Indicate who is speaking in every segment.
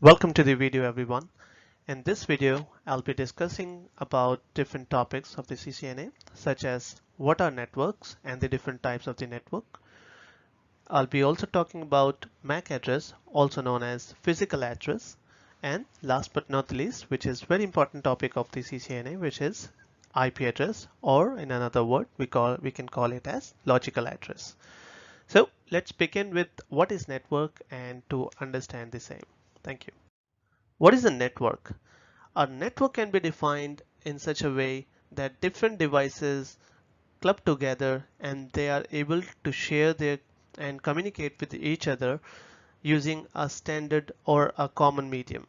Speaker 1: Welcome to the video everyone. In this video, I'll be discussing about different topics of the CCNA such as what are networks and the different types of the network. I'll be also talking about MAC address, also known as physical address, and last but not least, which is very important topic of the CCNA, which is IP address, or in another word we can call it as logical address. So let's begin with what is network and to understand the same. Thank you. What is a network? A network can be defined in such a way that different devices club together and they are able to share their and communicate with each other using a standard or a common medium.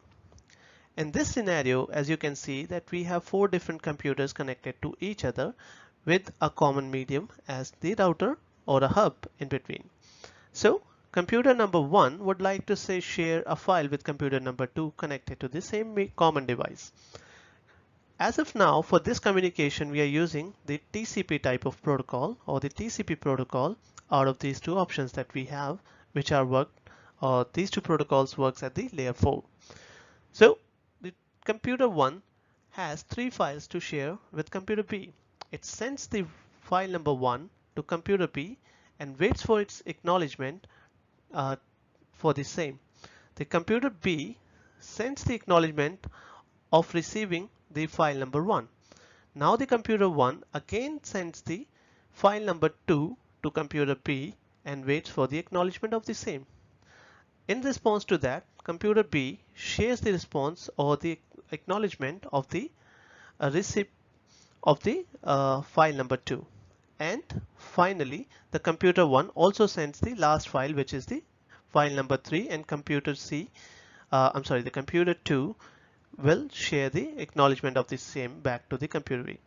Speaker 1: In this scenario, as you can see that we have four different computers connected to each other with a common medium as the router or a hub in between. So computer number 1 would like to say share a file with computer number 2 connected to the same common device. As of now, for this communication, we are using the TCP type of protocol or the TCP protocol out of these two options that we have, which are these two protocols works at the layer 4. So the computer 1 has three files to share with computer B. It sends the file number 1 to computer B and waits for its acknowledgement for the same. The computer B sends the acknowledgement of receiving the file number 1. Now the computer 1 again sends the file number 2 to computer B and waits for the acknowledgement of the same. In response to that, computer B shares the response or the acknowledgement of the receipt of the file number 2. And finally, the computer 1 also sends the last file, which is the file number 3, and the computer 2 will share the acknowledgement of the same back to the computer B.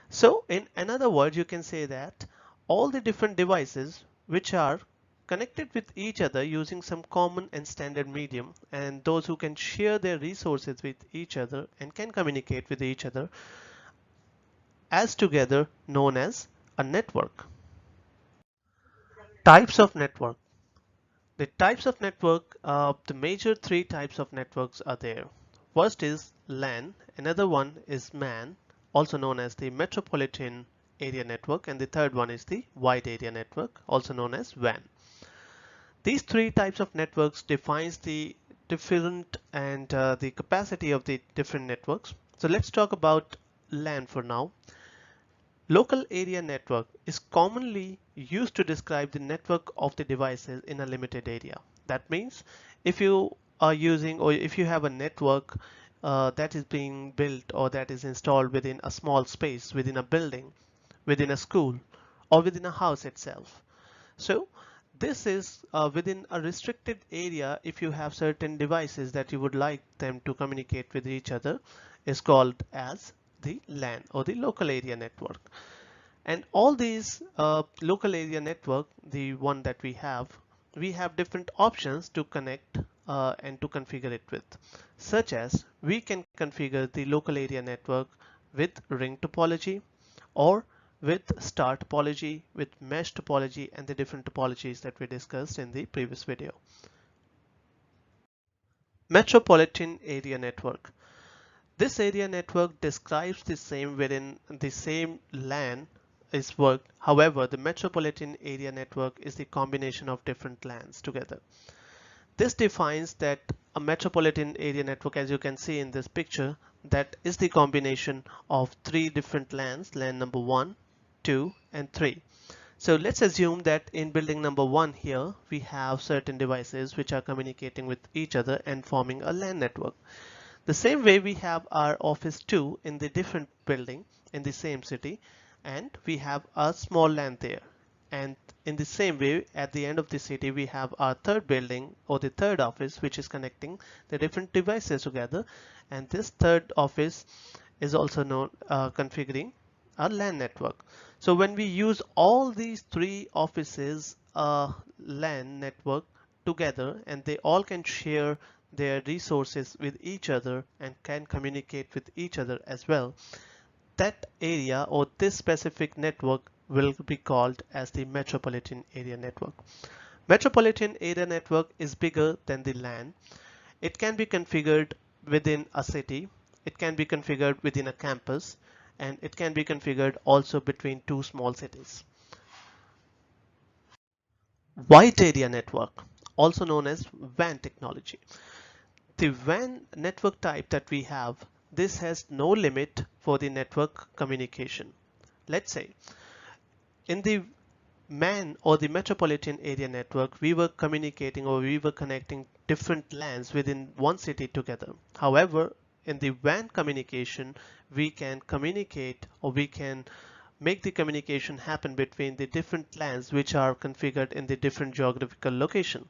Speaker 1: So in another word, you can say that all the different devices which are connected with each other using some common and standard medium, and those who can share their resources with each other and can communicate with each other as together known as a network. Types of network. The types of network, the major three types of networks are there. First is LAN, another one is MAN, also known as the metropolitan area network, and the third one is the wide area network, also known as WAN. These three types of networks defines the different and the capacity of the different networks. So let's talk about LAN for now. Local area network is commonly used to describe the network of the devices in a limited area. That means if you are using or if you have a network that is being built or that is installed within a small space, within a building, within a school, or within a house itself. So this is within a restricted area. If you have certain devices that you would like them to communicate with each other, is called as the LAN or the local area network. And all these local area network, the one that we have different options to connect and to configure it with, such as we can configure the local area network with ring topology or with star topology, with mesh topology, and the different topologies that we discussed in the previous video. Metropolitan area network. This area network describes the same wherein the same LAN is worked. However, the metropolitan area network is the combination of different LANs together. This defines that a metropolitan area network, as you can see in this picture, that is the combination of three different LANs, LAN number 1, 2, and 3. So let's assume that in building number 1 here, we have certain devices which are communicating with each other and forming a LAN network. The same way we have our office 2 in the different building in the same city, and we have a small LAN there. And in the same way, at the end of the city, we have our third building or the third office, which is connecting the different devices together. And this third office is also known configuring a LAN network. So when we use all these three offices LAN network together, and they all can share their resources with each other and can communicate with each other as well, that area or this specific network will be called as the metropolitan area network. Metropolitan area network is bigger than the LAN. It can be configured within a city, it can be configured within a campus, and it can be configured also between two small cities. Wide area network, also known as WAN technology. The WAN network type that we have, this has no limit for the network communication. Let's say in the MAN or the metropolitan area network, we were communicating or we were connecting different LANs within one city together. However, in the WAN communication, we can communicate or we can make the communication happen between the different LANs which are configured in the different geographical location.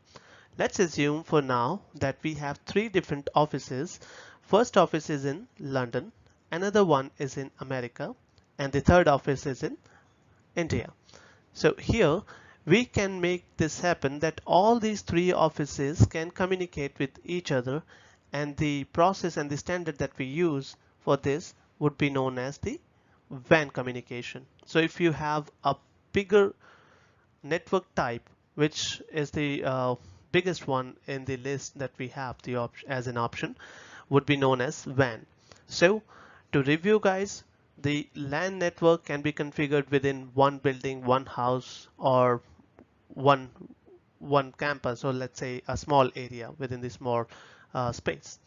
Speaker 1: Let's assume for now that we have three different offices. First office is in London, another one is in America, and the third office is in India. So here we can make this happen that all these three offices can communicate with each other, and the process and the standard that we use for this would be known as the WAN communication. So if you have a bigger network type, which is the biggest one in the list that we have as an option, would be known as WAN. So to review guys, the LAN network can be configured within one building, one house, or one one campus, or let's say a small area within the small space.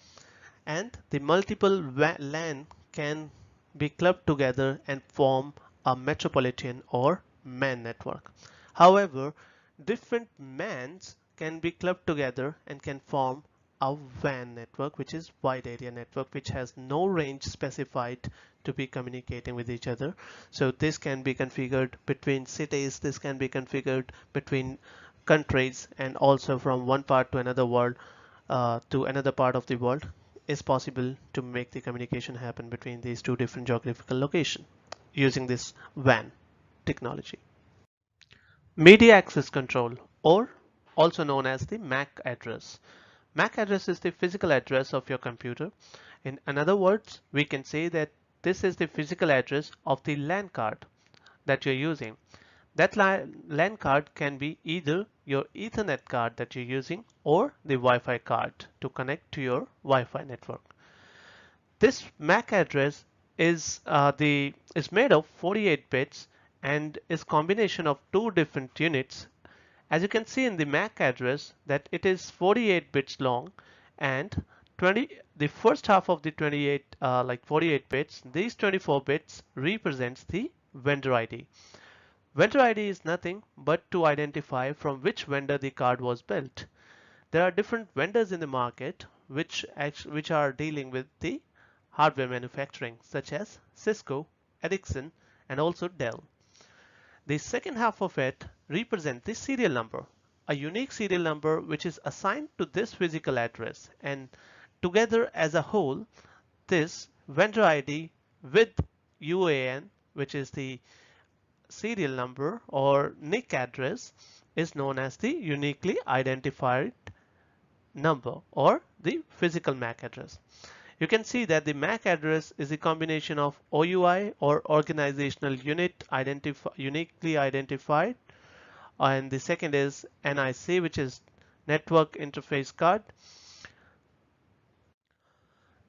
Speaker 1: And the multiple LAN can be clubbed together and form a metropolitan or MAN network. However, different MANs can be clubbed together and can form a WAN network, which is wide area network, which has no range specified to be communicating with each other. So this can be configured between cities, this can be configured between countries, and also from one part to another world, to another part of the world is possible to make the communication happen between these two different geographical locations using this WAN technology. Media access control, or also known as the MAC address. MAC address is the physical address of your computer. In other words, we can say that this is the physical address of the LAN card that you're using. That LAN card can be either your Ethernet card that you're using or the Wi-Fi card to connect to your Wi-Fi network. This MAC address is made of 48 bits and is combination of two different units. As you can see in the MAC address that it is 48 bits long, and the first half of the 48 bits, these 24 bits represents the vendor ID. Vendor ID is nothing but to identify from which vendor the card was built. There are different vendors in the market which are dealing with the hardware manufacturing, such as Cisco, Ericsson, and also Dell. The second half of it represents the serial number, a unique serial number which is assigned to this physical address, and together as a whole, this vendor ID with UAN, which is the serial number or NIC address, is known as the uniquely identified number or the physical MAC address. You can see that the MAC address is a combination of OUI or organizational unit uniquely identified, and the second is NIC, which is network interface card.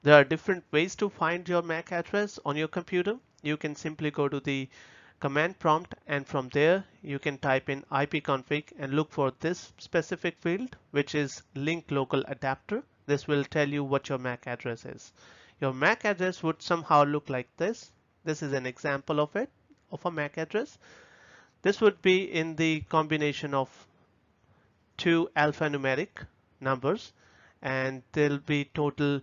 Speaker 1: There are different ways to find your MAC address on your computer. You can simply go to the command prompt, and from there you can type in ipconfig and look for this specific field, which is link local adapter. This will tell you what your MAC address is. Your MAC address would somehow look like this. This is an example of it, of a MAC address. This would be in the combination of two alphanumeric numbers, and there'll be total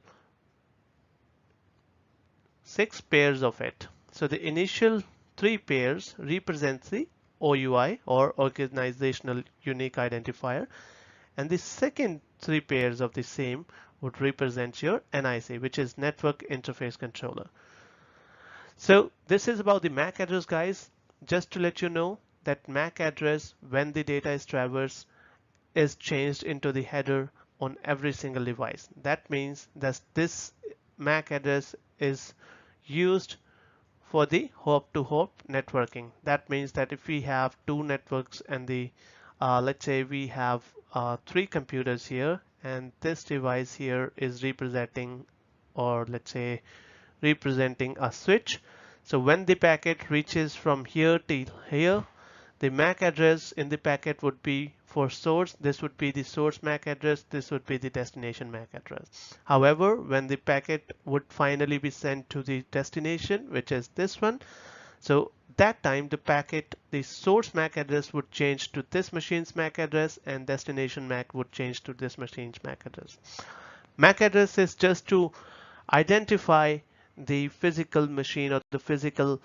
Speaker 1: 6 pairs of it. So the initial 3 pairs represents the OUI or organizational unique identifier, and the second 3 pairs of the same would represent your NIC, which is network interface controller. So this is about the MAC address, guys. Just to let you know that MAC address, when the data is traversed, is changed into the header on every single device. That means that this MAC address is used for the hop-to-hop networking. That means that if we have two networks and the let's say we have 3 computers here, and this device here is representing, or let's say representing a switch. So when the packet reaches from here to here, the MAC address in the packet would be for source. This would be the source MAC address. This would be the destination MAC address. However, when the packet would finally be sent to the destination, which is this one, so that time the source MAC address would change to this machine's MAC address, and destination MAC would change to this machine's MAC address. MAC address is just to identify the physical machine or the physical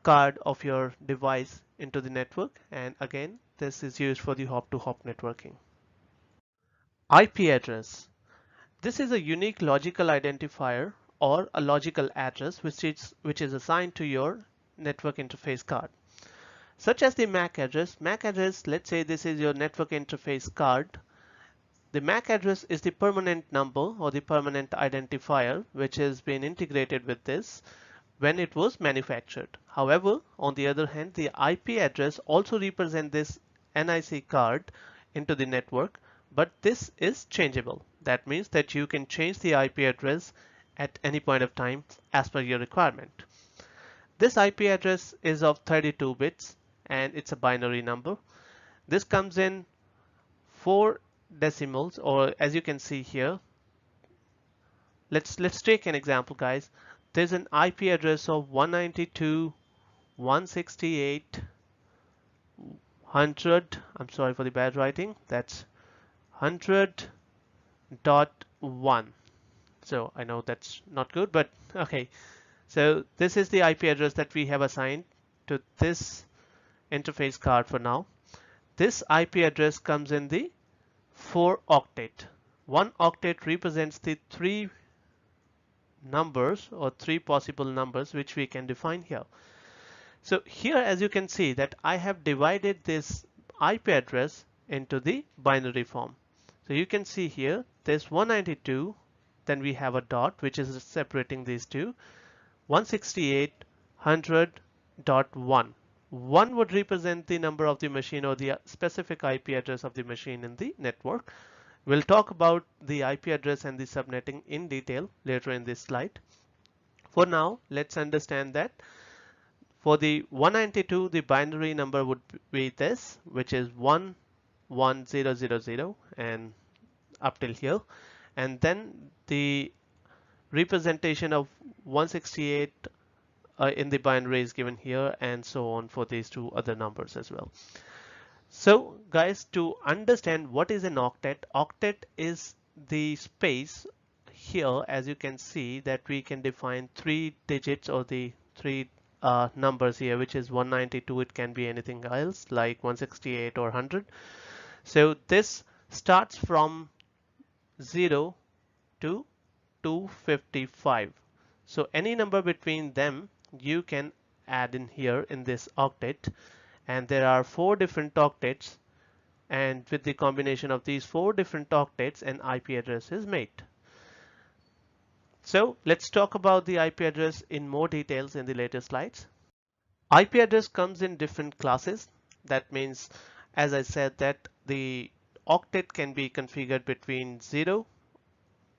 Speaker 1: card of your device into the network, and again this is used for the hop-to-hop networking. IP address. This is a unique logical identifier or a logical address which is assigned to your network interface card. Such as the MAC address. MAC address, let's say this is your network interface card. The MAC address is the permanent number or the permanent identifier which has been integrated with this when it was manufactured. However, on the other hand, the IP address also represents this NIC card into the network, but this is changeable. That means that you can change the IP address at any point of time as per your requirement. This IP address is of 32 bits and it's a binary number. This comes in 4 decimals, or as you can see here, let's take an example, guys. There's an IP address of 192.168.100. I'm sorry for the bad writing. That's 100.1. So I know that's not good, but okay. So this is the IP address that we have assigned to this interface card for now. This IP address comes in the 4 octet. 1 octet represents the 3 numbers or 3 possible numbers which we can define here. So here, as you can see, that I have divided this IP address into the binary form. So you can see here there's 192, then we have a dot which is separating these two. 168.100.1. 1 would represent the number of the machine or the specific IP address of the machine in the network. We'll talk about the IP address and the subnetting in detail later in this slide. For now, let's understand that for the 192, the binary number would be this, which is 11000 and up till here. And then the representation of 168 in the binary is given here, and so on for these two other numbers as well. So guys, to understand what is an octet, octet is the space here. As you can see that we can define 3 digits or the 3 numbers here, which is 192. It can be anything else like 168 or 100. So this starts from 0 to 255. So any number between them you can add in here in this octet, and there are 4 different octets, and with the combination of these 4 different octets an IP address is made. So let's talk about the IP address in more details in the later slides. IP address comes in different classes. That means, as I said, that the octet can be configured between 0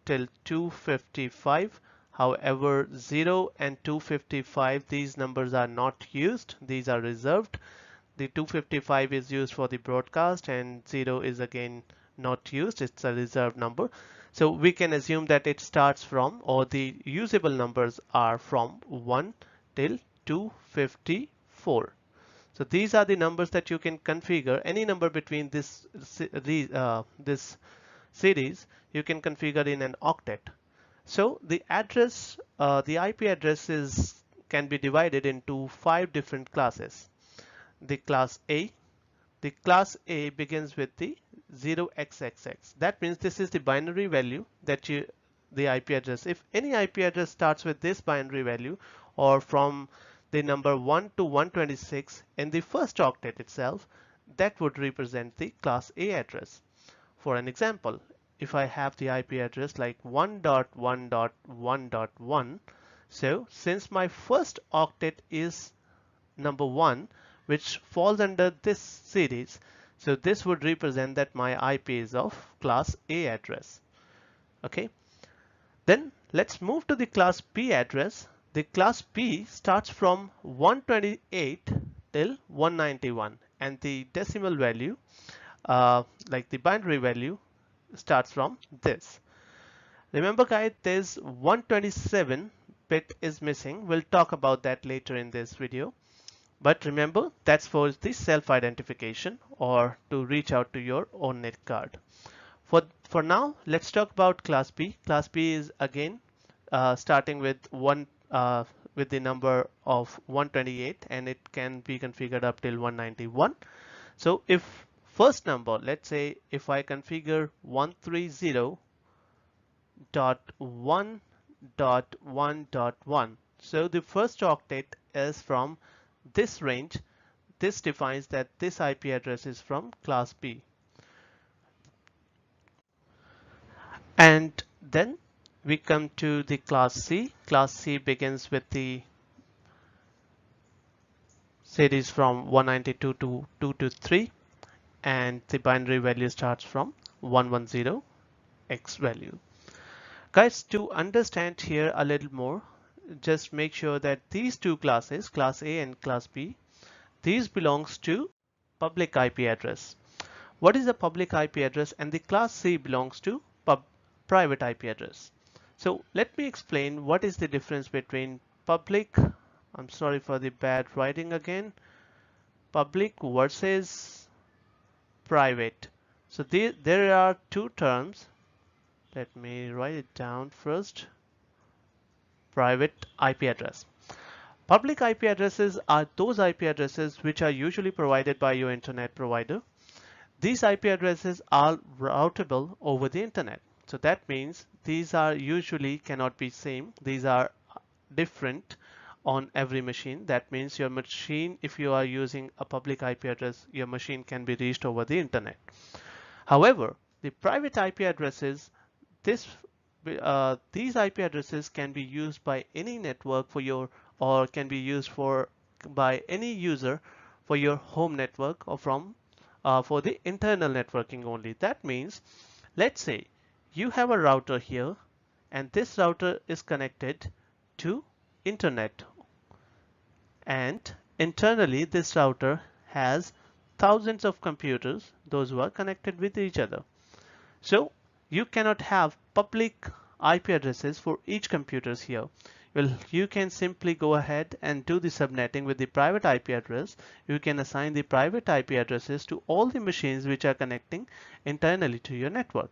Speaker 1: till 255. However, 0 and 255, these numbers are not used. These are reserved. The 255 is used for the broadcast, and 0 is again not used. It's a reserved number. So we can assume that it starts from, or the usable numbers are from 1 till 254. So these are the numbers that you can configure. Any number between this series you can configure in an octet. So the address, the IP addresses can be divided into 5 different classes. The class A. The class A begins with the 0xxx. That means this is the binary value that the IP address. If any IP address starts with this binary value, or from the number 1 to 126 in the first octet itself, that would represent the class A address. For an example, if I have the IP address like 1.1.1.1, so since my first octet is number 1, which falls under this series, So this would represent that my IP is of class A address. Okay. Then let's move to the class B address. The class B starts from 128 till 191, and the decimal value, like the binary value, starts from this. Remember guys, there's 127 bit is missing. We'll talk about that later in this video. But remember, that's for the self-identification or to reach out to your own net card. For now, let's talk about class B. Class B is again starting with with the number of 128, and it can be configured up till 191. So if first number, let's say if I configure 130.1.1.1, so the first octet is from this range. This defines that this IP address is from class B. And then we come to the class C. Class C begins with the series from 192 to 223, and the binary value starts from 110 X value. Guys, to understand here a little more, just make sure that these two classes, class A and class B, these belongs to public IP address. What is a public IP address? And the class C belongs to private IP address. So let me explain what is the difference between public, I'm sorry for the bad writing again, public versus private. So there are two terms. Let me write it down first. Private IP address. Public IP addresses are those IP addresses which are usually provided by your internet provider. These IP addresses are routable over the internet. So that means these are usually cannot be same. These are different on every machine. That means your machine, if you are using a public IP address, your machine can be reached over the internet. However, the private IP addresses, these IP addresses can be used by any network for your, or can be used for by any user for your home network or from for the internal networking only. That means, let's say you have a router here, and this router is connected to internet, and internally this router has thousands of computers, those who are connected with each other. So you cannot have public IP addresses for each computers here. Well, you can simply go ahead and do the subnetting with the private IP address. You can assign the private IP addresses to all the machines which are connecting internally to your network.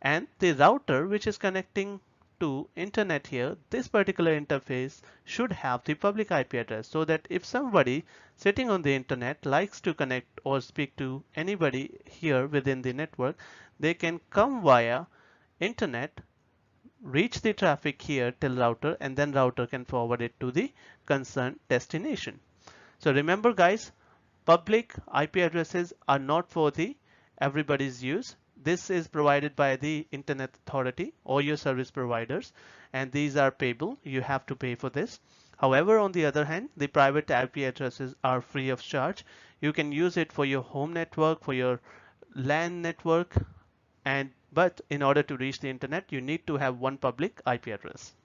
Speaker 1: And the router which is connecting to internet here, this particular interface should have the public IP address, so that if somebody sitting on the internet likes to connect or speak to anybody here within the network, they can come via internet, reach the traffic here till router, and then router can forward it to the concerned destination. So remember guys, public IP addresses are not for the everybody's use. This is provided by the Internet Authority or your service providers, and these are payable. You have to pay for this. However, on the other hand, the private IP addresses are free of charge. You can use it for your home network, for your LAN network, but in order to reach the internet, you need to have one public IP address.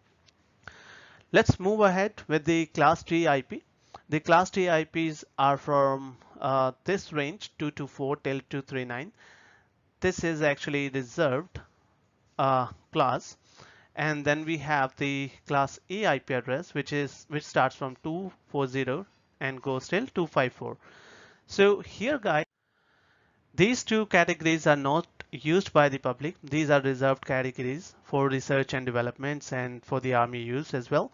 Speaker 1: Let's move ahead with the class D IP. The class D IPs are from this range 224 till 239. This is actually reserved class, and then we have the class E IP address, which starts from 240 and goes till 254. So here guys, these two categories are not used by the public. These are reserved categories for research and developments and for the army use as well.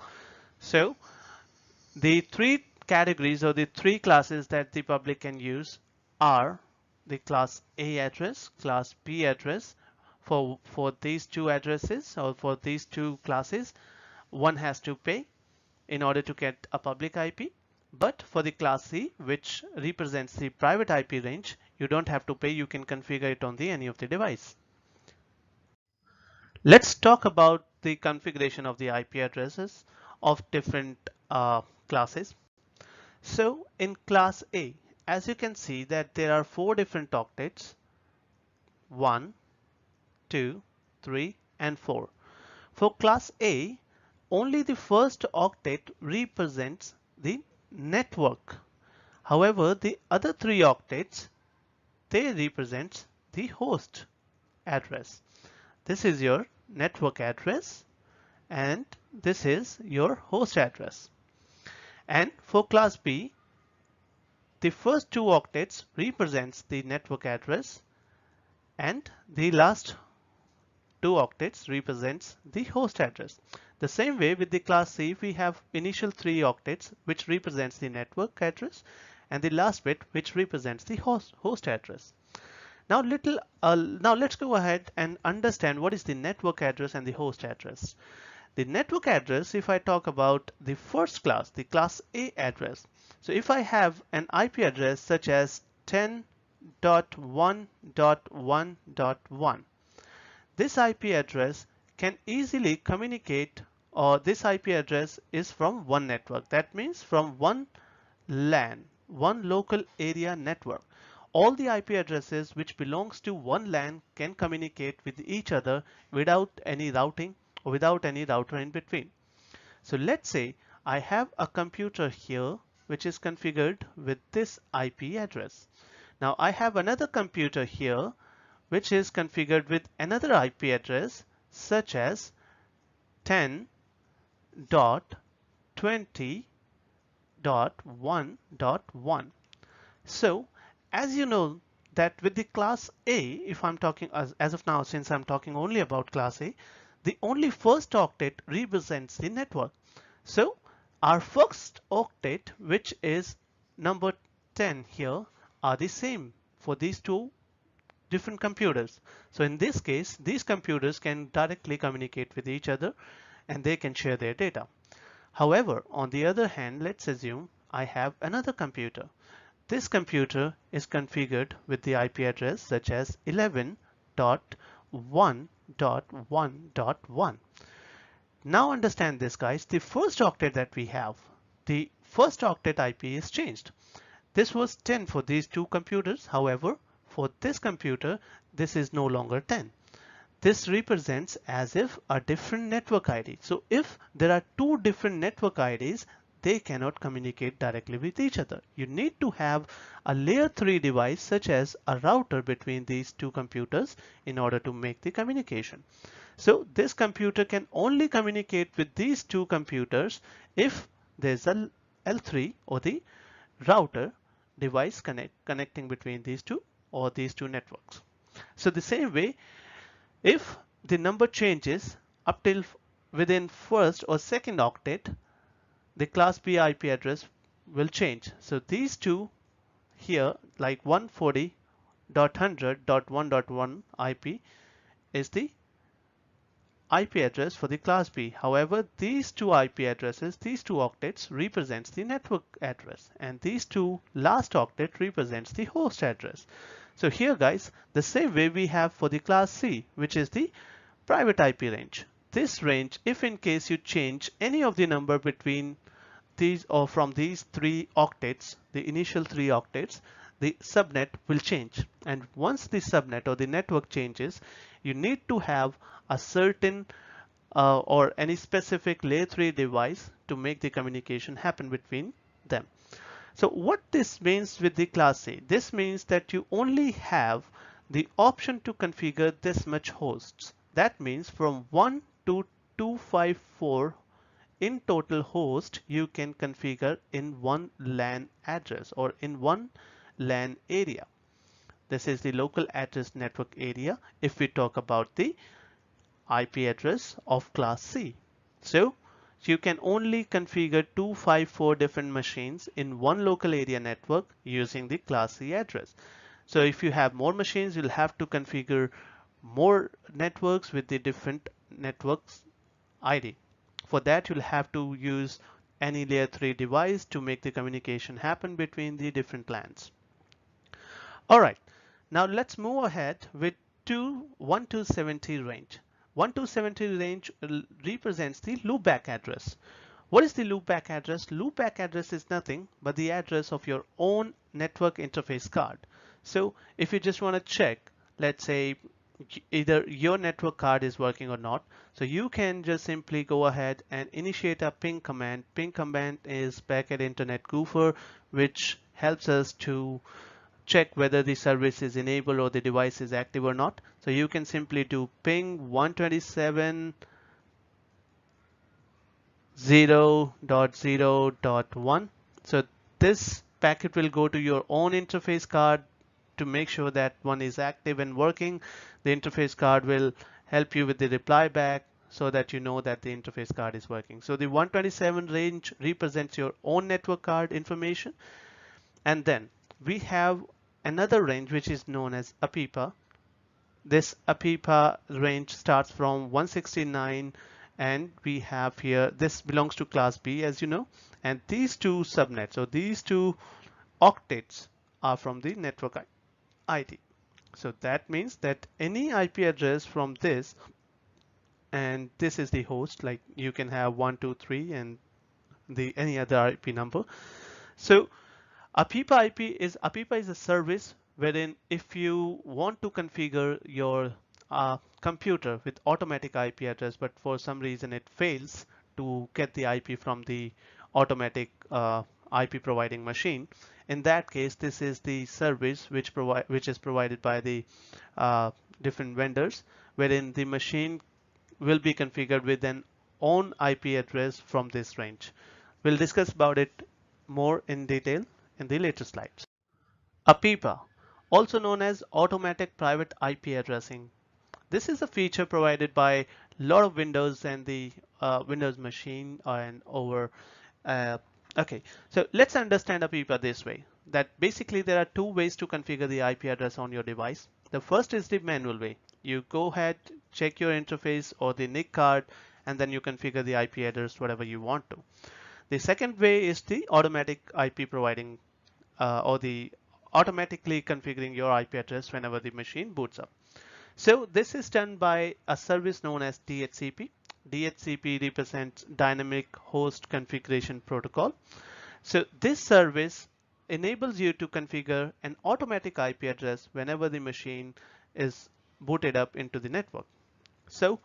Speaker 1: So the three categories or the three classes that the public can use are the class A address, class B address. For these two addresses or for these two classes, one has to pay in order to get a public IP. But for the class C, which represents the private IP range, you don't have to pay. You can configure it on any of the device. Let's talk about the configuration of the IP addresses of different classes. So in class A, as you can see that there are 4 different octets: 1, 2, 3, and 4. For class A, only the first octet represents the network. However, the other 3 octets, they represent the host address. This is your network address and this is your host address. And for class B, the first 2 octets represents the network address and the last 2 octets represents the host address. The same way with the class C, we have initial 3 octets which represents the network address and the last bit which represents the host address. Now let's go ahead and understand what is the network address and the host address. The network address, if I talk about the first class, the class A address. So if I have an IP address such as 10.1.1.1, this IP address can easily communicate, or this IP address is from one network. That means from one LAN, one local area network. All the IP addresses which belongs to one LAN can communicate with each other without any routing or without any router in between. So let's say I have a computer here which is configured with this IP address. Now I have another computer here which is configured with another IP address such as 10.20.1.1. So as you know that with the class A, if I'm talking as of now, since I'm talking only about class A, the only first octet represents the network. So our first octet, which is number 10 here, are the same for these two different computers. So in this case, these computers can directly communicate with each other and they can share their data. However, on the other hand, let's assume I have another computer. This computer is configured with the IP address such as 11.1.1.1. Now understand this, guys. The first octet that we have, the first octet IP is changed. This was 10 for these two computers. However, for this computer, this is no longer 10. This represents as if a different network ID. So if there are two different network IDs, they cannot communicate directly with each other. You need to have a layer 3 device such as a router between these two computers in order to make the communication. So this computer can only communicate with these two computers if there's a L3 or the router device connecting between these two or these two networks. So the same way, if the number changes up till within first or second octet, the class B IP address will change. So these two here, like 140.100.1.1 IP is the IP address for the class B. However, these two IP addresses, these two octets represents the network address, and these two last octet represents the host address. So here, guys, the same way we have for the class C, which is the private IP range. This range, if in case you change any of the number between these or from these 3 octets, the initial 3 octets, the subnet will change. And once the subnet or the network changes, you need to have a certain or any specific layer 3 device to make the communication happen between them. So what this means with the class A, this means that you only have the option to configure this much hosts. That means from 1 to 254 in total host you can configure in one LAN address or in one LAN area. This is the local address network area if we talk about the IP address of class C. So you can only configure 254 different machines in one local area network using the class C address. So if you have more machines, you'll have to configure more networks with the different networks ID. For that, you'll have to use any layer 3 device to make the communication happen between the different LANs. All right, now let's move ahead with 1270 range. 1270 range represents the loopback address. What is the loopback address? Loopback address is nothing but the address of your own network interface card. So if you just want to check, let's say either your network card is working or not, so you can just simply go ahead and initiate a ping command. Ping command is packet internet goofer, which helps us to check whether the service is enabled or the device is active or not. So you can simply do ping 127.0.0.1. So this packet will go to your own interface card to make sure that one is active and working. The interface card will help you with the reply back so that you know that the interface card is working. So the 127 range represents your own network card information. And then we have another range which is known as APIPA. This APIPA range starts from 169, and we have here, this belongs to class B, as you know, and these two subnets, so these two octets are from the network ID. So that means that any IP address from this, and this is the host, like you can have 123 and the any other IP number. So APIPA is a service wherein if you want to configure your computer with automatic IP address, but for some reason it fails to get the IP from the automatic IP providing machine. In that case, this is the service which is provided by the different vendors, wherein the machine will be configured with an own IP address from this range. We'll discuss about it more in detail in the later slides. APIPA, also known as Automatic Private IP Addressing. This is a feature provided by a lot of Windows and the Windows machine and over. Uh, okay, so let's understand APIPA this way. That basically there are two ways to configure the IP address on your device. The first is the manual way. You go ahead, check your interface or the NIC card, and then you configure the IP address whatever you want to. The second way is the automatic IP providing or the automatically configuring your IP address whenever the machine boots up. So this is done by a service known as DHCP. DHCP represents Dynamic Host Configuration Protocol. So this service enables you to configure an automatic IP address whenever the machine is booted up into the network. So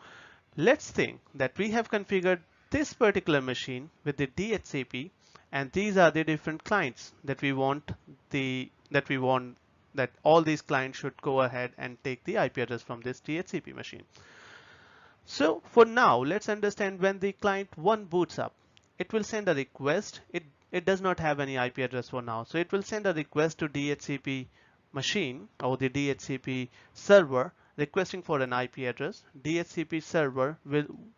Speaker 1: let's think that we have configured this particular machine with the DHCP, and these are the different clients that we want that all these clients should go ahead and take the IP address from this DHCP machine. So for now, let's understand when the client 1 boots up, it will send a request. It does not have any IP address for now, so it will send a request to DHCP machine or the DHCP server requesting for an IP address. DHCP server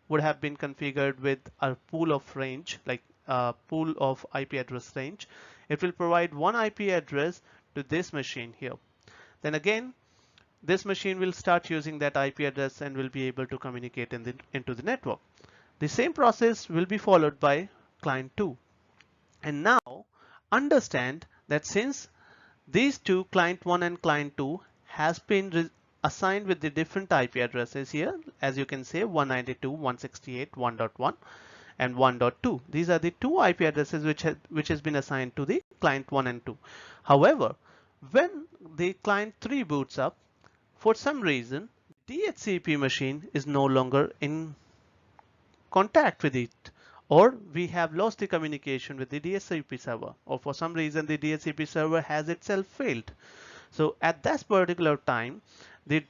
Speaker 1: would have been configured with a pool of range, like a pool of IP address range. It will provide one IP address to this machine here. Then again, this machine will start using that IP address and will be able to communicate into the network. The same process will be followed by client 2. And now understand that since these two, client 1 and client 2, has been assigned with the different IP addresses here, as you can say 192.168.1.1 and 1.2. These are the two IP addresses which has been assigned to the client 1 and 2. However, when the client 3 boots up, for some reason, DHCP machine is no longer in contact with it, or we have lost the communication with the DHCP server, or for some reason the DHCP server has itself failed. So at that particular time, the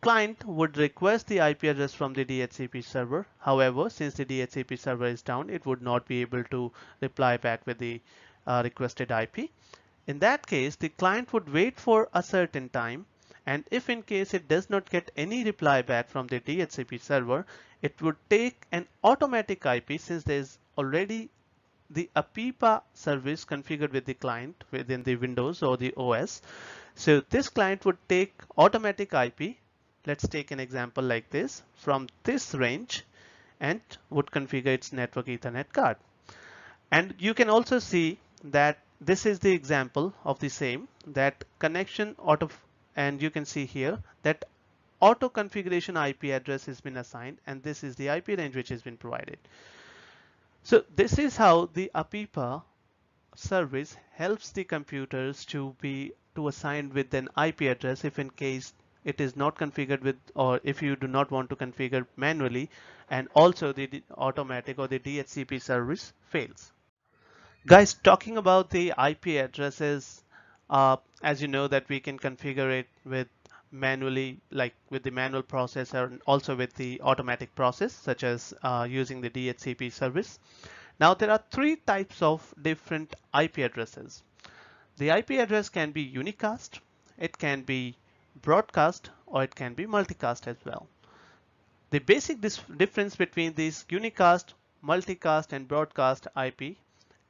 Speaker 1: client would request the IP address from the DHCP server. However, since the DHCP server is down, it would not be able to reply back with the requested IP. In that case, the client would wait for a certain time, and if in case it does not get any reply back from the DHCP server, it would take an automatic IP, since there is already the APIPA service configured with the client within the Windows or the OS. So this client would take automatic IP. Let's take an example like this from this range and would configure its network Ethernet card. And you can also see that this is the example of the same, that connection auto, and you can see here that auto configuration IP address has been assigned, and this is the IP range which has been provided. So this is how the APIPA service helps the computers to assign with an IP address if in case it is not configured with, or if you do not want to configure manually, and also the automatic or the DHCP service fails. Guys, talking about the IP addresses, as you know that we can configure it with manually, like with the manual process, and also with the automatic process, such as using the DHCP service. Now there are three types of different IP addresses. The IP address can be unicast, it can be broadcast, or it can be multicast as well. The basic difference between these unicast, multicast, and broadcast IP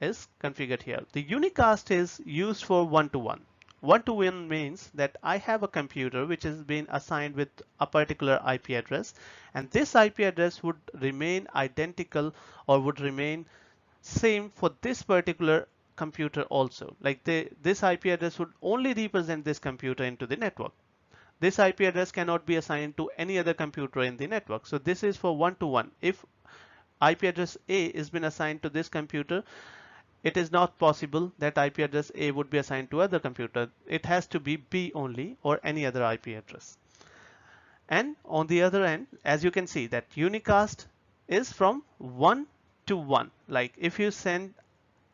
Speaker 1: is configured here. The unicast is used for one-to-one. One-to-one means that I have a computer which has been assigned with a particular IP address, and this IP address would remain identical or would remain same for this particular computer also. Like this IP address would only represent this computer into the network. This IP address cannot be assigned to any other computer in the network. So this is for one-to-one. If IP address A is been assigned to this computer, it is not possible that IP address A would be assigned to other computer. It has to be B only or any other IP address. And on the other end, as you can see that unicast is from 1 to 1. Like if you send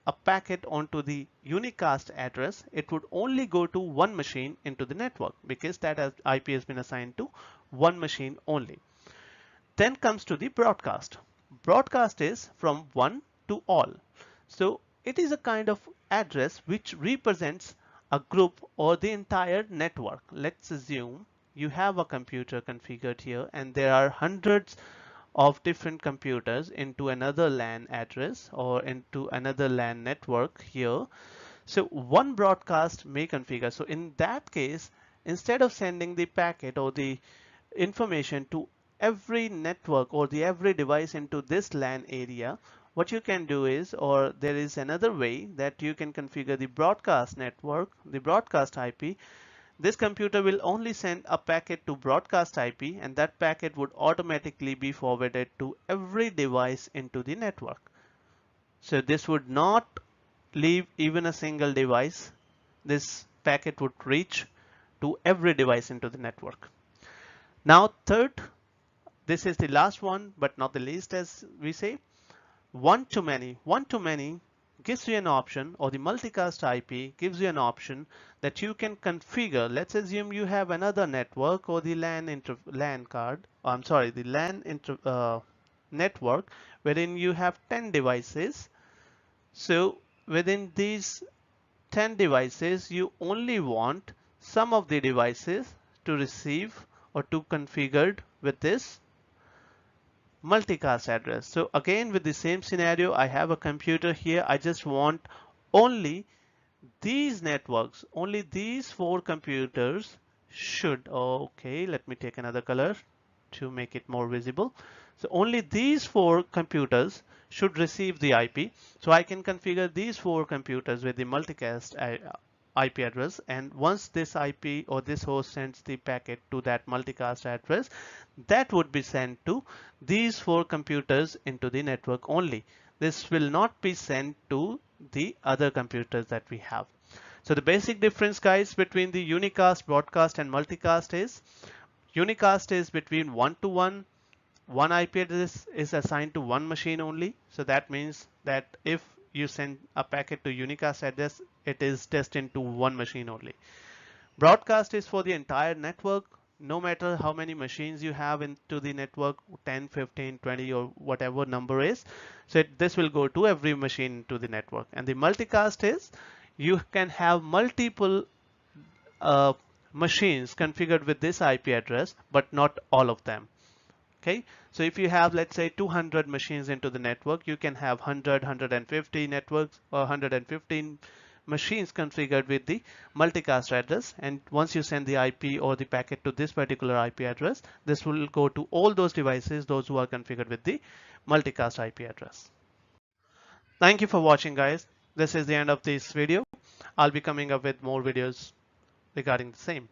Speaker 1: a packet onto the unicast address, it would only go to one machine into the network because that IP has been assigned to one machine only. Then comes to the broadcast. Broadcast is from one to all. So it is a kind of address which represents a group or the entire network. Let's assume you have a computer configured here and there are hundreds of different computers into another LAN address or into another LAN network here. So one broadcast may configure. So in that case, instead of sending the packet or the information to every network or the every device into this LAN area, what you can do is, or there is another way that you can configure the broadcast network, the broadcast IP. This computer will only send a packet to broadcast IP, and that packet would automatically be forwarded to every device into the network. So this would not leave even a single device. This packet would reach to every device into the network. Now third, this is the last one but not the least, as we say, one-to-many. One-to-many gives you an option, or the multicast IP gives you an option that you can configure. Let's assume you have another network or the LAN card. I'm sorry, the network wherein you have 10 devices. So within these 10 devices, you only want some of the devices to receive or to configured with this multicast address. So again, with the same scenario, I have a computer here. I just want only these networks, only these 4 computers should, okay, let me take another color to make it more visible. So only these 4 computers should receive the IP. So I can configure these 4 computers with the multicast IP address, and once this IP or this host sends the packet to that multicast address, that would be sent to these 4 computers into the network only. This will not be sent to the other computers that we have. So the basic difference, guys, between the unicast, broadcast, and multicast is unicast is between one-to-one. One IP address is assigned to one machine only. So that means that if you send a packet to unicast address, it is destined to one machine only. Broadcast is for the entire network, no matter how many machines you have into the network, 10, 15, 20, or whatever number is. So this will go to every machine to the network. And the multicast is you can have multiple uh, machines configured with this IP address, but not all of them. Okay, so if you have, let's say, 200 machines into the network, you can have 100, 150 networks or 115 machines configured with the multicast address. And once you send the IP or the packet to this particular IP address, this will go to all those devices, those who are configured with the multicast IP address. Thank you for watching, guys. This is the end of this video. I'll be coming up with more videos regarding the same.